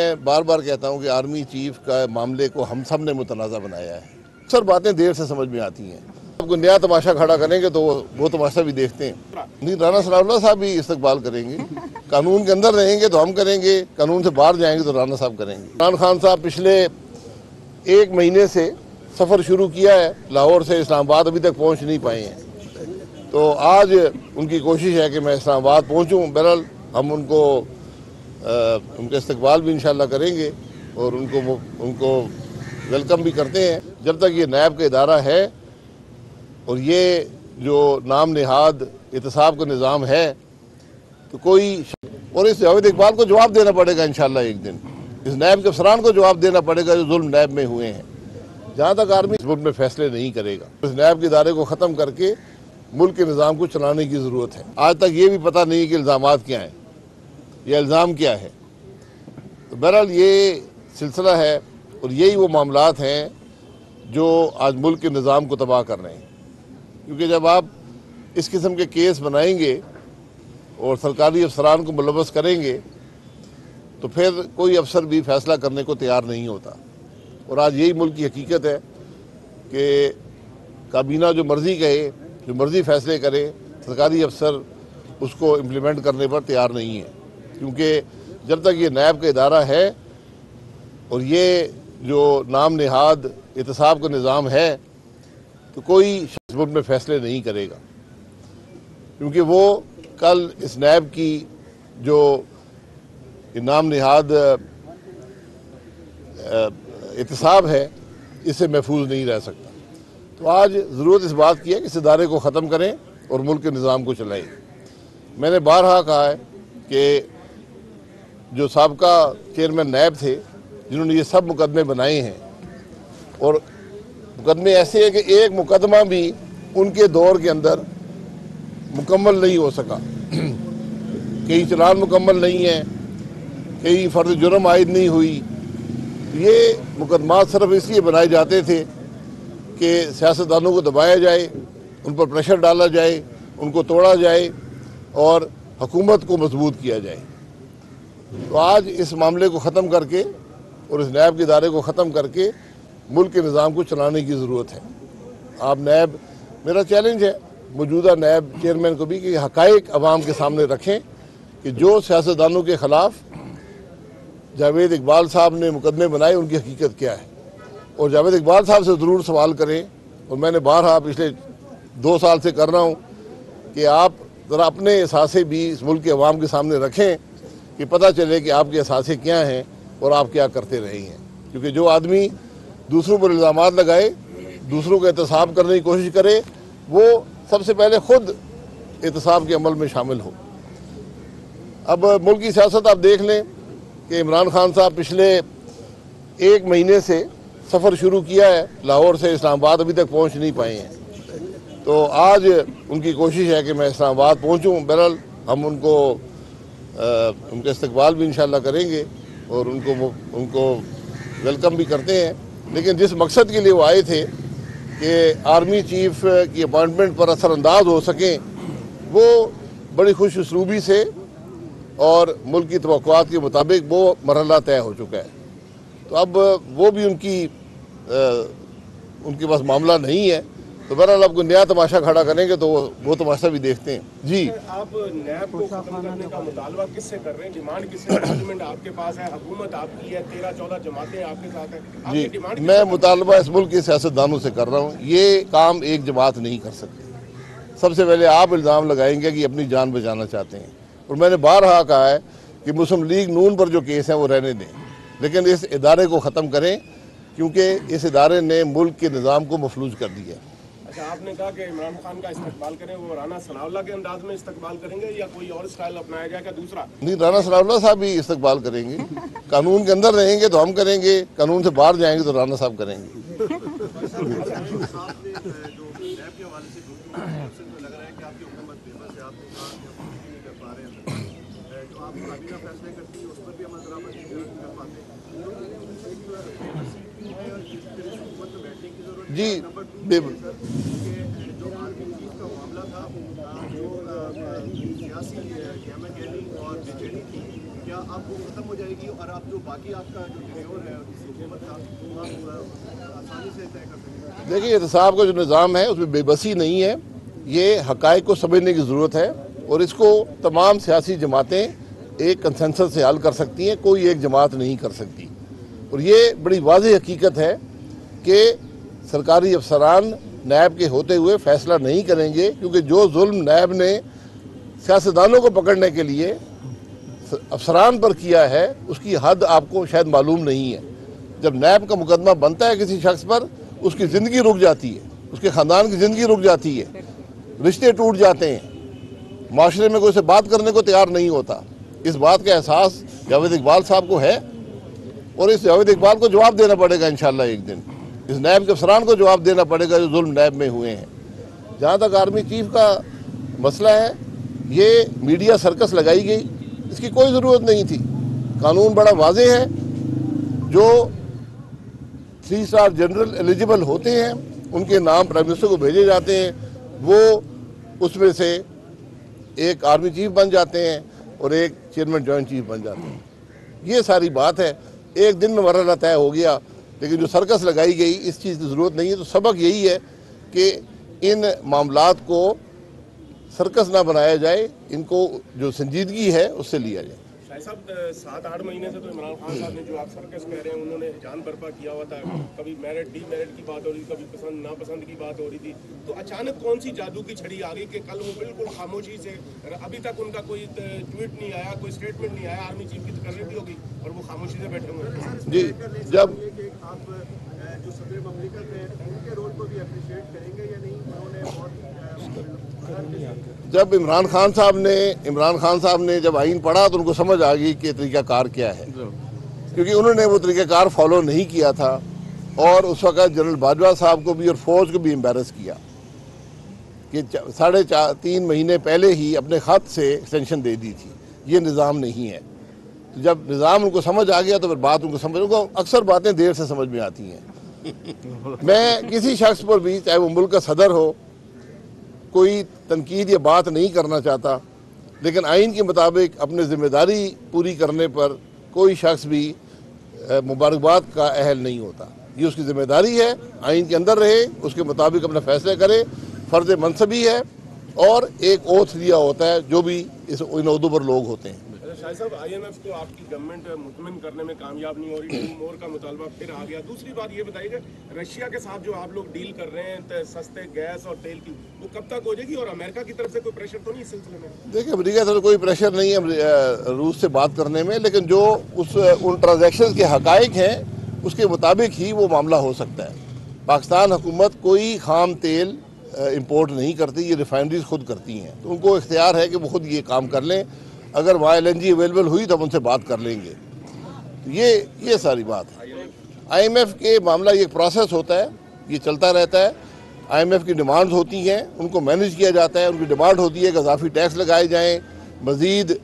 میں بار بار کہتا ہوں کہ آرمی چیف کا معاملے کو ہم سب نے متنازع بنایا ہے. اکثر باتیں دیر سے سمجھ میں آتی ہیں. آپ کو نیا تماشا کھڑا کریں گے تو وہ تماشا بھی دیکھتے ہیں. نہیں، رانا ثناء اللہ صاحب بھی استقبال کریں گے. قانون کے اندر رہیں گے تو ہم کریں گے، قانون سے باہر جائیں گے تو رانا صاحب کریں گے. عمران خان صاحب پچھلے 1 مہینے سے سفر شروع کیا ہے لاہور سے اسلام آباد، ابھی تک پہنچ نہیں پائے ہیں. تو آج ان کی کوشش ہے کہ میں اسلام آباد پہنچوں. بہرحال ہم ان کا استقبال بھی انشاءاللہ کریں گے اور ان کو ویلکم بھی کرتے ہیں. جب تک یہ نیب کا ادارہ ہے اور یہ جو نام نہاد احتساب کا نظام ہے تو اور اس جاوید اقبال کو جواب دینا پڑے گا انشاءاللہ ایک دن. اس نیب کے افسران کو جواب دینا پڑے گا جو ظلم نیب میں ہوئے ہیں. جہاں تک آرمی اس ملک میں فیصلے نہیں کرے گا، اس نیب کے ادارے کو ختم کر کے ملک کے نظام کو چلانے کی ضرورت ہے. آج تک یہ بھی پتہ نہیں کہ الزامات کیا ہیں، یہ الزام کیا ہے. تو بہرحال یہ سلسلہ ہے اور یہی وہ معاملات ہیں جو آج ملک کے نظام کو تباہ کر رہے ہیں. کیونکہ جب آپ اس قسم کے کیس بنائیں گے اور سرکاری افسران کو ملوث کریں گے تو پھر کوئی افسر بھی فیصلہ کرنے کو تیار نہیں ہوتا. اور آج یہی ملک کی حقیقت ہے کہ کابینہ جو مرضی کہے، جو مرضی فیصلے کرے، سرکاری افسر اس کو امپلیمنٹ کرنے پر تیار نہیں ہے. کیونکہ جب تک یہ نیب کا ادارہ ہے اور یہ جو نام نہاد احتساب کا نظام ہے تو کوئی شخص ملک میں فیصلے نہیں کرے گا. کیونکہ وہ کل اس نیب کی جو نام نہاد احتساب ہے اس سے محفوظ نہیں رہ سکتا. تو آج ضرورت اس بات کی ہے کہ اس ادارے کو ختم کریں اور ملک کے نظام کو چلائیں. میں نے بارہا کہا ہے کہ جو سابقہ چیئرمین نیب تھے جنہوں نے یہ سب مقدمے بنائے ہیں، اور مقدمے ایسے ہیں کہ ایک مقدمہ بھی ان کے دور کے اندر مکمل نہیں ہو سکا. کئی چلان مکمل نہیں ہیں، کئی فرض جرم عائد نہیں ہوئی. یہ مقدمات صرف اس لیے بنائے جاتے تھے کہ سیاستدانوں کو دبایا جائے، ان پر پریشر ڈالا جائے، ان کو توڑا جائے اور حکومت کو مضبوط کیا جائے. تو آج اس معاملے کو ختم کر کے اور اس نیب کے ادارے کو ختم کر کے ملک کے نظام کو چلانے کی ضرورت ہے. آپ نیب، میرا چیلنج ہے موجودہ نیب چیئرمین کو بھی کہ حقائق عوام کے سامنے رکھیں کہ جو سیاستدانوں کے خلاف جاوید اقبال صاحب نے مقدمے بنائے ان کی حقیقت کیا ہے. اور جاوید اقبال صاحب سے ضرور سوال کریں، اور میں نے بارہا پچھلے 2 سال سے کر رہا ہوں کہ آپ ذرا اپنے اثاثے بھی اس ملک کے عوام کے سامنے رکھیں کہ پتہ چلے کہ آپ کے اثاثے کیا ہیں اور آپ کیا کرتے رہے ہیں. کیونکہ جو آدمی دوسروں پر الزامات لگائے، دوسروں کو احتساب کرنے کی کوشش کرے، وہ سب سے پہلے خود احتساب کے عمل میں شامل ہو. اب ملک کی سیاست آپ دیکھ لیں کہ عمران خان صاحب پچھلے 1 مہینے سے سفر شروع کیا ہے لاہور سے اسلام آباد، ابھی تک پہنچ نہیں پائے ہیں. تو آج ان کی کوشش ہے کہ میں اسلام آباد پہنچوں. بہرحال ہم ان کا استقبال بھی انشاءاللہ کریں گے اور ان کو ویلکم بھی کرتے ہیں. لیکن جس مقصد کے لیے وہ آئے تھے کہ آرمی چیف کی اپائنٹمنٹ پر اثر انداز ہو سکیں، وہ بڑی خوش اسلوبی سے اور ملک کی توقعات کے مطابق وہ مرحلہ طے ہو چکا ہے. تو اب وہ بھی ان کے پاس معاملہ نہیں ہے. تو بہرحال آپ کو نیا تماشا کھڑا کریں گے تو وہ تماشا بھی دیکھتے ہیں. جی، آپ نیب کو ختم کرنے کا مطالبہ کس سے کر رہے ہیں؟ ڈیمانڈ کس سے؟ پارلیمنٹ آپ کے پاس ہے، حکومت آپ کی ہے، 13-14 جماعتیں آپ کے ساتھ ہیں. جی، میں مطالبہ اس ملک کے سیاستدانوں سے کر رہا ہوں. یہ کام ایک جماعت نہیں کر سکتی. سب سے پہلے آپ الزام لگائیں گے کہ اپنی جان بچانا چاہتے ہیں، اور میں نے بارہا کہا ہے کہ مسلم لیگ نون پر جو کیس ہیں وہ رہنے دیں، لیکن اس ادارے کو ختم کریں کیونکہ اس ادارے نے ملک کے نظام کو مفلوج کر دیا ہے. اچھا، آپ نے کہا کہ عمران خان کا استقبال کریں، وہ رانا ثناء اللہ کے انداز میں استقبال کریں گے یا کوئی اور اسٹائل اپنایا جائے گا دوسرا؟ نہیں، رانا ثناء اللہ صاحب بھی استقبال کریں گے. قانون کے اندر رہیں گے تو ہم کریں گے، قانون سے باہر جائیں گے تو رانا صاحب کریں گے. جی، جو آرمی چیف کا معاملہ تھا، جو سیاسی گیمہ گیری اور بے چینی تھی، کیا क्या आप वो खत्म हो जाएगी और आप जो बाकी आपका जो टेन्योर है हुकूमत का वो आप आसानी से तय कर सकेंगे? देखिए, एहतसाब का जो निज़ाम है उसमें बेबसी नहीं है, ये हक़ाइक़ को समझने की ज़रूरत है और इसको तमाम सियासी जमातें एक कंसेंसस से हल कर सकती हैं, कोई एक जमात नहीं कर सकती। और ये बड़ी वाज़ेह हकीकत है कि सरकारी अफसरान नैब के होते हुए फ़ैसला नहीं करेंगे, क्योंकि जो जुल्म नैब ने सियासतदानों को पकड़ने के लिए अफसरान पर किया है उसकी हद आपको शायद मालूम नहीं है। जब नैब का मुकदमा बनता है किसी शख्स पर, उसकी ज़िंदगी रुक जाती है, उसके ख़ानदान की ज़िंदगी रुक जाती है, रिश्ते टूट जाते हैं, माशरे में कोई से बात करने को तैयार नहीं होता। इस बात का एहसास जावेद इकबाल साहब को है और इस जावेद इकबाल को जवाब देना पड़ेगा इंशाअल्लाह एक दिन। इस नैब के अफसरान को जवाब देना पड़ेगा जो जुल्म नैब में हुए हैं। जहाँ तक आर्मी चीफ का मसला है, ये मीडिया सर्कस लगाई गई, इसकी कोई ज़रूरत नहीं थी। कानून बड़ा वाज़ेह है, जो 3 स्टार जनरल एलिजिबल होते हैं उनके नाम प्राइम मिनिस्टर को भेजे जाते हैं, वो उसमें से एक आर्मी चीफ बन जाते हैं और एक चेयरमैन जॉइंट चीफ बन जाते हैं। ये सारी बात है, एक दिन में मरहला तय हो गया, लेकिन जो सर्कस लगाई गई इस चीज़ की ज़रूरत नहीं है। तो सबक यही है कि इन मामलात को सर्कस ना बनाया जाए, इनको जो संजीदगी है उससे लिया जाए। शाह साहब 7-8 महीने से तो इमरान खान साहब ने जो आप सर्कस कह रहे हैं उन्होंने जान बर्पा किया हुआ था। कभी मेरिट डीमेरिट की बात हो रही थी, कभी पसंद नापसंद की बात हो रही थी, तो अचानक कौन सी जादू की छड़ी आ गई कि कल वो बिल्कुल खामोशी से, अभी तक उनका कोई ट्वीट नहीं आया, कोई स्टेटमेंट नहीं आया, आर्मी चीफ की तकर्री भी होगी और वो खामोशी से बैठे हुए हैं। जी, जब आप जो सदर ममलिकत है उनके रोल को भी अप्रिशिएट करेंगे या नहीं? उन्होंने जब इमरान खान साहब ने जब आइन पढ़ा तो उनको समझ आ गई कि तरीक़ाकार क्या है, क्योंकि उन्होंने वो तरीक़ाकार फॉलो नहीं किया था और उस वक़्त जनरल बाजवा साहब को भी और फ़ौज को भी एम्बेरस किया कि 3.5 महीने पहले ही अपने ख़त से एक्सटेंशन दे दी थी। ये निज़ाम नहीं है। तो जब निज़ाम उनको समझ आ गया तो फिर उनको अक्सर बातें देर से समझ में आती हैं। मैं किसी शख्स पर भी, चाहे वो मुल्क का सदर हो, कोई तनकीद या बात नहीं करना चाहता, लेकिन आइन के मुताबिक अपनी ज़िम्मेदारी पूरी करने पर कोई शख्स भी मुबारकबाद का अहल नहीं होता। ये उसकी ज़िम्मेदारी है, आइन के अंदर रहे, उसके मुताबिक अपने फैसले करे, फ़र्ज़ मनसबी है और एक ओथ दिया होता है जो भी इन ओहदों पर लोग होते हैं। शाह साहब, IMF को आपकी गवर्नमेंट मुतमिन करने में कामयाब नहीं हो रही, टू मोर का मुतालबा फिर आ गया। दूसरी बात ये बताइएगा, रशिया के साथ जो आप लोग डील कर रहे हैं सस्ते गैस और तेल की, वो कब तक हो जाएगी और अमेरिका की तरफ से कोई प्रेशर तो नहीं इस सिलसिले में? देखिए, अमेरिका से कोई प्रेशर नहीं है रूस से बात करने में, लेकिन जो उन ट्रांजैक्शन के हक़ाइक़ हैं उसके मुताबिक ही वो मामला हो सकता है। पाकिस्तान हुकूमत कोई खाम तेल इंपोर्ट नहीं करती, ये रिफाइनरीज खुद करती हैं, तो उनको इख्तियार है कि वो खुद ये काम कर लें। अगर वहाँ LNG अवेलेबल हुई तो हम उनसे बात कर लेंगे। तो ये सारी बात है। IMF के मामला ये प्रोसेस होता है, ये चलता रहता है। IMF की डिमांड्स होती हैं, उनको मैनेज किया जाता है। उनकी डिमांड होती है कि इजाफी टैक्स लगाए जाएँ, मज़ीद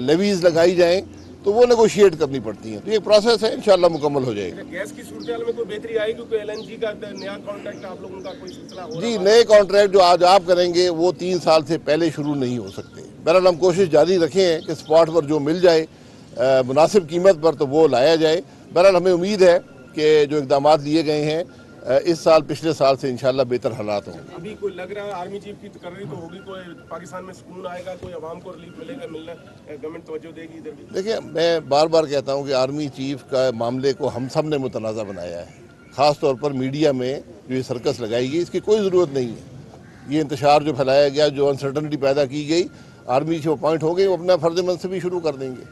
लेवीज़ लगाई जाएँ, तो वो नेगोशिएट करनी पड़ती हैं। तो ये प्रोसेस है, इंशाल्लाह मुकम्मल हो जाएगा। गैस की सूरत में कोई बेहतरी आएगी क्योंकि LNG का नया कॉन्ट्रैक्ट आप लोगों का कोई सिलसिला हो रहा है? जी, नए कॉन्ट्रैक्ट जो आज आप करेंगे वो 3 साल से पहले शुरू नहीं हो सकते। बहरहाल हम कोशिश जारी रखें कि स्पॉट पर जो मिल जाए मुनासिब कीमत पर तो वो लाया जाए। बहरहाल हमें उम्मीद है कि जो इक़दाम लिए गए हैं इस साल पिछले साल से इंशाल्लाह बेहतर हालात हों। अभी कोई लग रहा है आर्मी चीफ की तकर्री तो होगी, कोई पाकिस्तान में सुकून आएगा, कोई अवाम को रिलीफ मिलेगा, गवर्नमेंट तवज्जो देगी इधर भी? देखिए, मैं बार बार कहता हूँ कि आर्मी चीफ का मामले को हम सब ने मुतनाज़ा बनाया है। ख़ास तौर पर मीडिया में जो ये सर्कस लगाई गई, इसकी कोई ज़रूरत नहीं है। ये इंतशार जो फैलाया गया, जो अनसर्टनिटी पैदा की गई, आर्मी चीफ अपॉइंट हो गए, वो अपना फ़र्ज़ मनसबी शुरू कर देंगे।